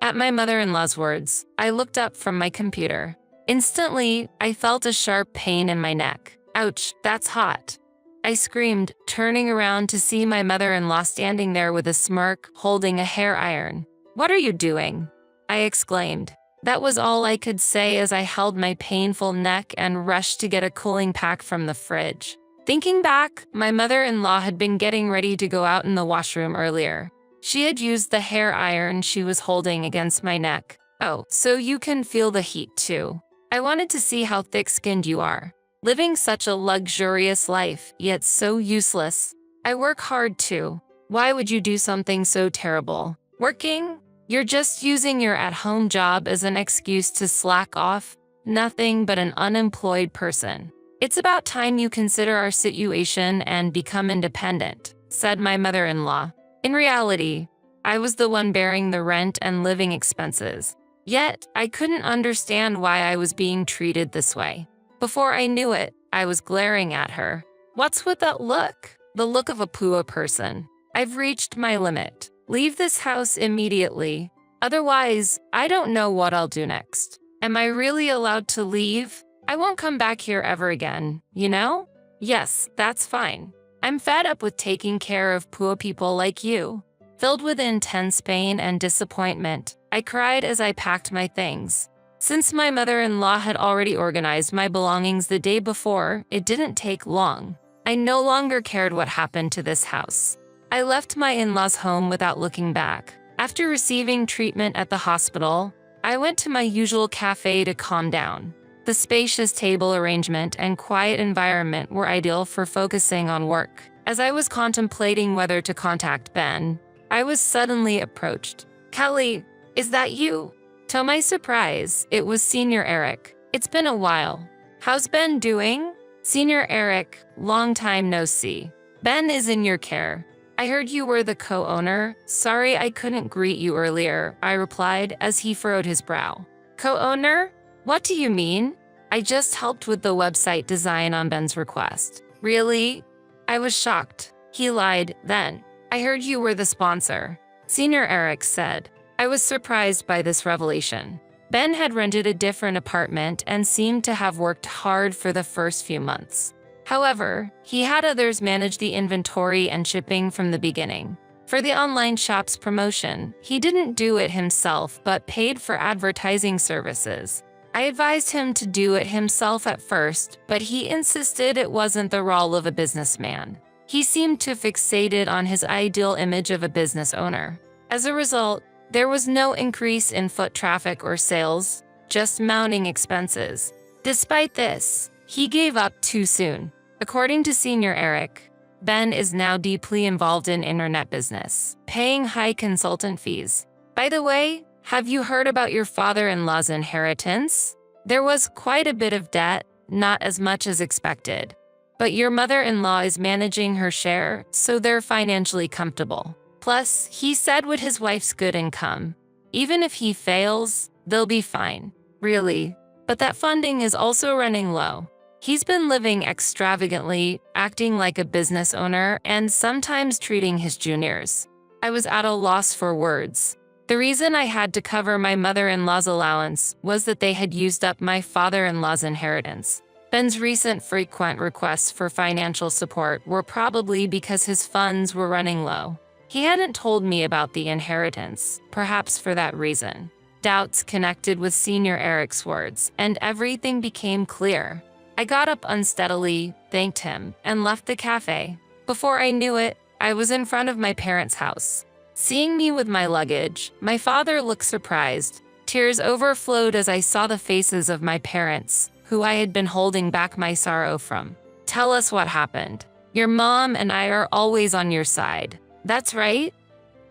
At my mother-in-law's words, I looked up from my computer. Instantly, I felt a sharp pain in my neck. "Ouch, that's hot," I screamed, turning around to see my mother-in-law standing there with a smirk, holding a hair iron. "What are you doing?" I exclaimed. That was all I could say as I held my painful neck and rushed to get a cooling pack from the fridge. Thinking back, my mother-in-law had been getting ready to go out in the washroom earlier. She had used the hair iron she was holding against my neck. "Oh, so you can feel the heat too. I wanted to see how thick-skinned you are. Living such a luxurious life, yet so useless. I work hard too. Why would you do something so terrible? Working? You're just using your at-home job as an excuse to slack off. Nothing but an unemployed person. It's about time you consider our situation and become independent," said my mother-in-law. In reality, I was the one bearing the rent and living expenses. Yet, I couldn't understand why I was being treated this way. Before I knew it, I was glaring at her. "What's with that look?" "The look of a poor person. I've reached my limit. Leave this house immediately. Otherwise, I don't know what I'll do next. Am I really allowed to leave? I won't come back here ever again, you know?" "Yes, that's fine. I'm fed up with taking care of poor people like you." Filled with intense pain and disappointment, I cried as I packed my things. Since my mother-in-law had already organized my belongings the day before, it didn't take long. I no longer cared what happened to this house. I left my in-laws' home without looking back. After receiving treatment at the hospital, I went to my usual cafe to calm down. The spacious table arrangement and quiet environment were ideal for focusing on work. As I was contemplating whether to contact Ben, I was suddenly approached. "Kelly, is that you?" To my surprise, it was Senior Eric. "It's been a while. How's Ben doing?" "Senior Eric, long time no see. Ben is in your care. I heard you were the co-owner. Sorry I couldn't greet you earlier, I replied as he furrowed his brow. Co-owner? What do you mean? I just helped with the website design on Ben's request. Really? I was shocked. He lied then. I heard you were the sponsor. Senior Eric said. I was surprised by this revelation. Ben had rented a different apartment and seemed to have worked hard for the first few months. However, he had others manage the inventory and shipping from the beginning. For the online shop's promotion, he didn't do it himself but paid for advertising services. I advised him to do it himself at first, but he insisted it wasn't the role of a businessman. He seemed too fixated on his ideal image of a business owner. As a result, there was no increase in foot traffic or sales, just mounting expenses. Despite this, he gave up too soon. According to Senior Eric, Ben is now deeply involved in internet business, paying high consultant fees. By the way, have you heard about your father-in-law's inheritance? There was quite a bit of debt, not as much as expected. But your mother-in-law is managing her share, so they're financially comfortable. Plus, he said with his wife's good income, even if he fails, they'll be fine. Really. But that funding is also running low. He's been living extravagantly, acting like a business owner, and sometimes treating his juniors. I was at a loss for words. The reason I had to cover my mother-in-law's allowance was that they had used up my father-in-law's inheritance. Ben's recent frequent requests for financial support were probably because his funds were running low. He hadn't told me about the inheritance, perhaps for that reason. Doubts connected with Senior Eric's words, and everything became clear. I got up unsteadily, thanked him, and left the cafe. Before I knew it, I was in front of my parents' house. Seeing me with my luggage, my father looked surprised. Tears overflowed as I saw the faces of my parents, who I had been holding back my sorrow from. Tell us what happened. Your mom and I are always on your side. That's right.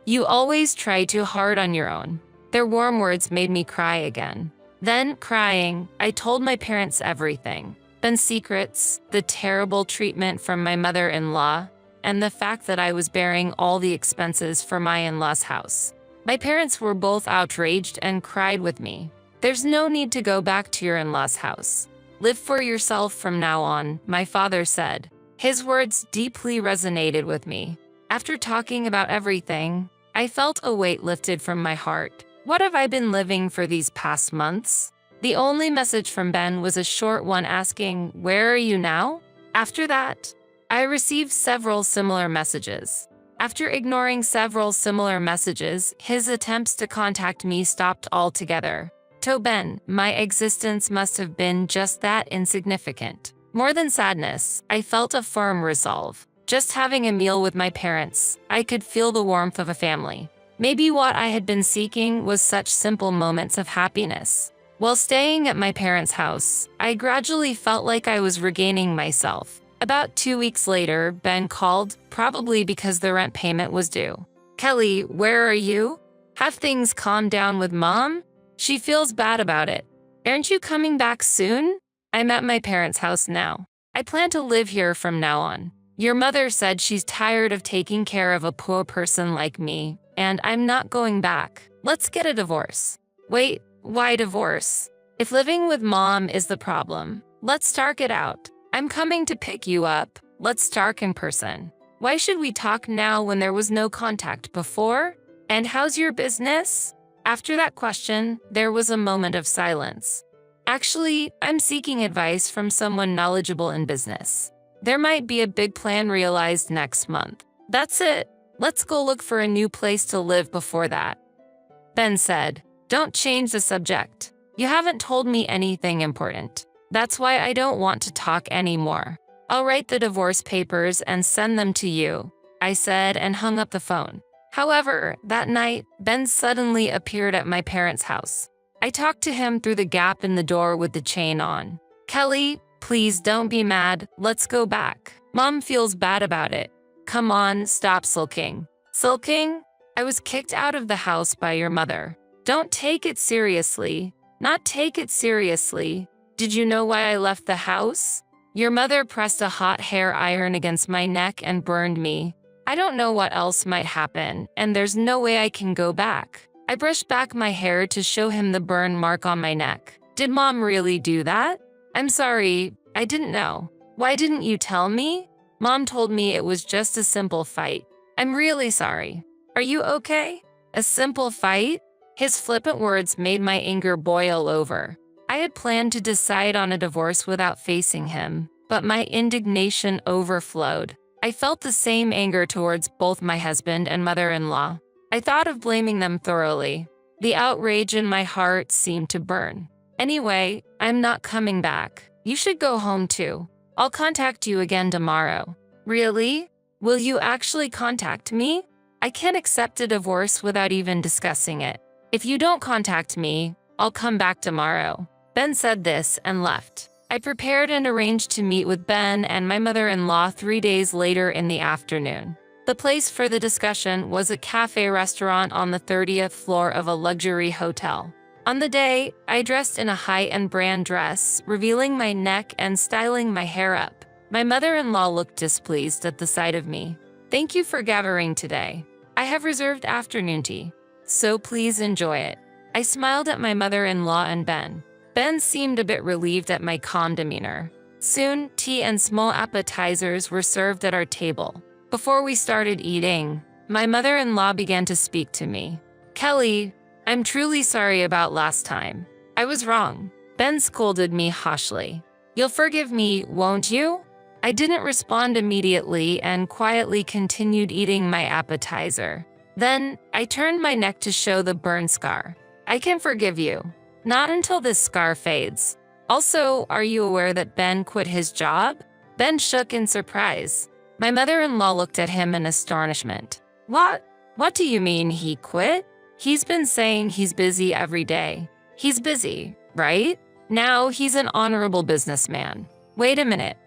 You always try too hard on your own. Their warm words made me cry again. Then, crying, I told my parents everything. Ben's secrets, the terrible treatment from my mother-in-law, and the fact that I was bearing all the expenses for my in-law's house. My parents were both outraged and cried with me. There's no need to go back to your in-law's house. Live for yourself from now on, my father said. His words deeply resonated with me. After talking about everything, I felt a weight lifted from my heart. What have I been living for these past months? The only message from Ben was a short one asking, "Where are you now?" After that, I received several similar messages. After ignoring several similar messages, his attempts to contact me stopped altogether. To Ben, my existence must have been just that insignificant. More than sadness, I felt a firm resolve. Just having a meal with my parents, I could feel the warmth of a family. Maybe what I had been seeking was such simple moments of happiness. While staying at my parents' house, I gradually felt like I was regaining myself. About 2 weeks later, Ben called, probably because the rent payment was due. "Kelly, where are you? Have things calmed down with Mom? She feels bad about it. Aren't you coming back soon?" I'm at my parents' house now. I plan to live here from now on. Your mother said she's tired of taking care of a poor person like me, and I'm not going back. Let's get a divorce. Wait, why divorce? If living with Mom is the problem, let's talk it out. I'm coming to pick you up. Let's talk in person. Why should we talk now when there was no contact before? And how's your business? After that question, there was a moment of silence. Actually, I'm seeking advice from someone knowledgeable in business. There might be a big plan realized next month. That's it. Let's go look for a new place to live before that. Ben said, "Don't change the subject. You haven't told me anything important. That's why I don't want to talk anymore. I'll write the divorce papers and send them to you," I said and hung up the phone. However, that night, Ben suddenly appeared at my parents' house. I talked to him through the gap in the door with the chain on. "Kelly, please don't be mad. Let's go back. Mom feels bad about it. Come on, stop sulking." Sulking? I was kicked out of the house by your mother. Don't take it seriously. Not take it seriously. Did you know why I left the house? Your mother pressed a hot hair iron against my neck and burned me. I don't know what else might happen, and there's no way I can go back. I brushed back my hair to show him the burn mark on my neck. Did Mom really do that? I'm sorry, I didn't know. Why didn't you tell me? Mom told me it was just a simple fight. I'm really sorry. Are you okay? A simple fight? His flippant words made my anger boil over. I had planned to decide on a divorce without facing him, but my indignation overflowed. I felt the same anger towards both my husband and mother-in-law. I thought of blaming them thoroughly. The outrage in my heart seemed to burn. Anyway, I'm not coming back. You should go home too. I'll contact you again tomorrow. Really? Will you actually contact me? I can't accept a divorce without even discussing it. If you don't contact me, I'll come back tomorrow. Ben said this and left. I prepared and arranged to meet with Ben and my mother-in-law 3 days later in the afternoon. The place for the discussion was a cafe restaurant on the 30th floor of a luxury hotel. On the day, I dressed in a high-end brand dress, revealing my neck and styling my hair up. My mother-in-law looked displeased at the sight of me. Thank you for gathering today. I have reserved afternoon tea, so please enjoy it. I smiled at my mother-in-law and Ben. Ben seemed a bit relieved at my calm demeanor. Soon, tea and small appetizers were served at our table. Before we started eating, my mother-in-law began to speak to me. Kelly, I'm truly sorry about last time. I was wrong. Ben scolded me harshly. You'll forgive me, won't you? I didn't respond immediately and quietly continued eating my appetizer. Then, I turned my neck to show the burn scar. I can forgive you. Not until this scar fades. Also, are you aware that Ben quit his job? Ben shook in surprise. My mother-in-law looked at him in astonishment. What? What do you mean he quit? He's been saying he's busy every day. He's busy, right? Now he's an honorable businessman. Wait a minute.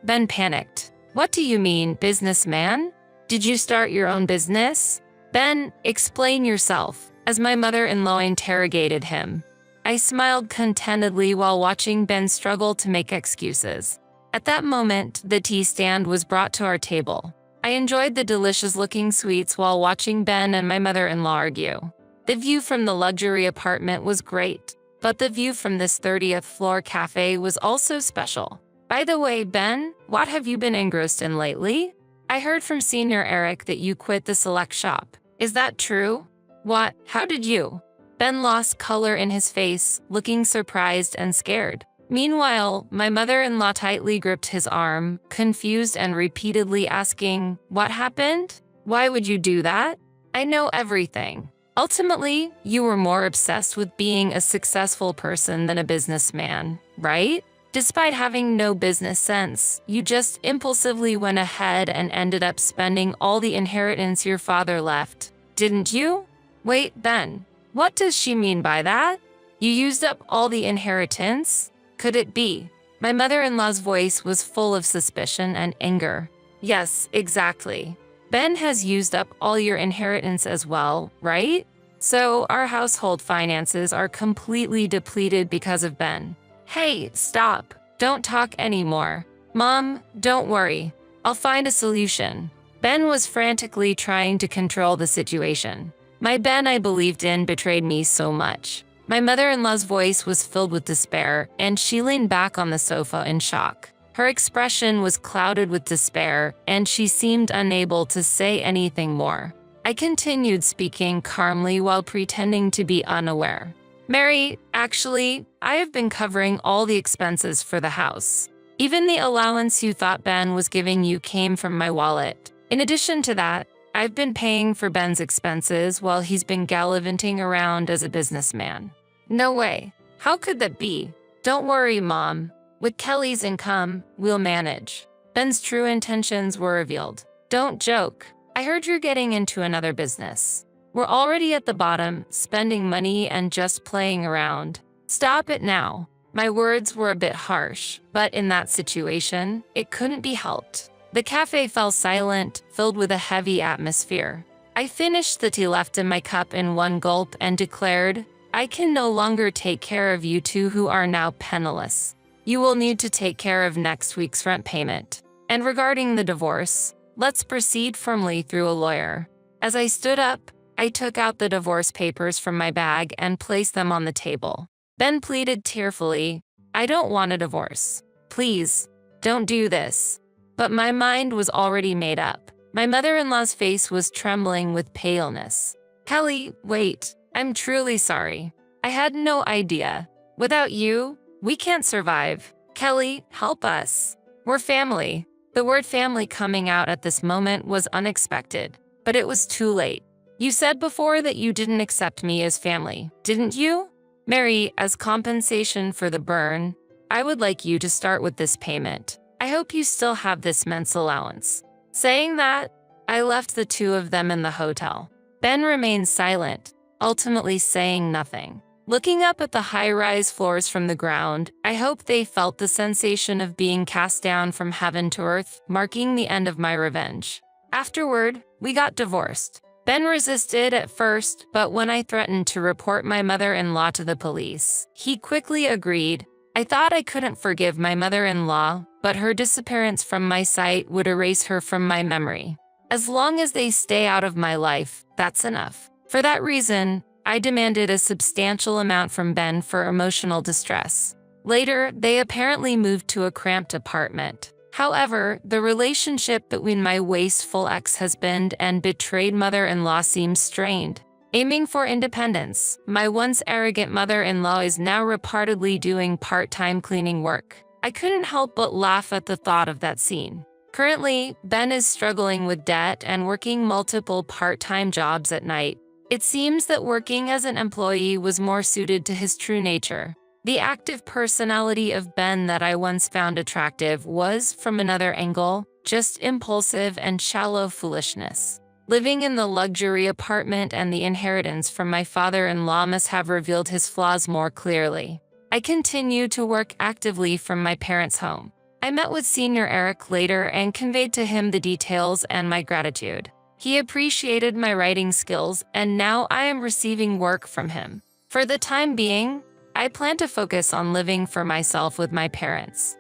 Ben panicked. What do you mean, businessman? Did you start your own business? Ben, explain yourself, as my mother-in-law interrogated him. I smiled contentedly while watching Ben struggle to make excuses. At that moment, the tea stand was brought to our table. I enjoyed the delicious-looking sweets while watching Ben and my mother-in-law argue. The view from the luxury apartment was great, but the view from this 30th floor cafe was also special. By the way, Ben, what have you been engrossed in lately? I heard from Senior Eric that you quit the select shop. Is that true? What? How did you? Ben lost color in his face, looking surprised and scared. Meanwhile, my mother-in-law tightly gripped his arm, confused and repeatedly asking, What happened? Why would you do that? I know everything. Ultimately, you were more obsessed with being a successful person than a businessman, right? Despite having no business sense, you just impulsively went ahead and ended up spending all the inheritance your father left, didn't you? Wait, Ben, what does she mean by that? You used up all the inheritance? Could it be? My mother-in-law's voice was full of suspicion and anger. Yes, exactly. Ben has used up all your inheritance as well, right? So our household finances are completely depleted because of Ben. Hey, stop. Don't talk anymore. Mom, don't worry. I'll find a solution. Ben was frantically trying to control the situation. My Ben I believed in betrayed me so much. My mother-in-law's voice was filled with despair, and she leaned back on the sofa in shock. Her expression was clouded with despair, and she seemed unable to say anything more. I continued speaking calmly while pretending to be unaware. Mary, actually, I have been covering all the expenses for the house. Even the allowance you thought Ben was giving you came from my wallet. In addition to that, I've been paying for Ben's expenses while he's been gallivanting around as a businessman. No way. How could that be? Don't worry, Mom. With Kelly's income, we'll manage. Ben's true intentions were revealed. Don't joke. I heard you're getting into another business. We're already at the bottom, spending money and just playing around. Stop it now. My words were a bit harsh, but in that situation, it couldn't be helped. The cafe fell silent, filled with a heavy atmosphere. I finished the tea left in my cup in one gulp and declared, I can no longer take care of you two who are now penniless. You will need to take care of next week's rent payment. And regarding the divorce, Let's proceed formally through a lawyer. As I stood up, I took out the divorce papers from my bag and placed them on the table. Ben pleaded tearfully, "I don't want a divorce. Please, don't do this." But my mind was already made up. My mother-in-law's face was trembling with paleness. "Kelly, wait. I'm truly sorry. I had no idea. Without you, we can't survive. Kelly, help us. We're family." The word family coming out at this moment was unexpected, but it was too late. "You said before that you didn't accept me as family, didn't you? Mary, as compensation for the burn, I would like you to start with this payment. I hope you still have this men's allowance." Saying that, I left the two of them in the hotel. Ben remained silent, ultimately saying nothing. Looking up at the high-rise floors from the ground, I hope they felt the sensation of being cast down from heaven to earth, marking the end of my revenge. Afterward, we got divorced. Ben resisted at first, but when I threatened to report my mother-in-law to the police, he quickly agreed. I thought I couldn't forgive my mother-in-law, but her disappearance from my sight would erase her from my memory. As long as they stay out of my life, that's enough. For that reason, I demanded a substantial amount from Ben for emotional distress. Later, they apparently moved to a cramped apartment. However, the relationship between my wasteful ex-husband and betrayed mother-in-law seems strained. Aiming for independence, my once arrogant mother-in-law is now reportedly doing part-time cleaning work. I couldn't help but laugh at the thought of that scene. Currently, Ben is struggling with debt and working multiple part-time jobs at night. It seems that working as an employee was more suited to his true nature. The active personality of Ben that I once found attractive was, from another angle, just impulsive and shallow foolishness. Living in the luxury apartment and the inheritance from my father-in-law must have revealed his flaws more clearly. I continue to work actively from my parents' home. I met with Senior Eric later and conveyed to him the details and my gratitude. He appreciated my writing skills, and now I am receiving work from him. For the time being, I plan to focus on living for myself with my parents.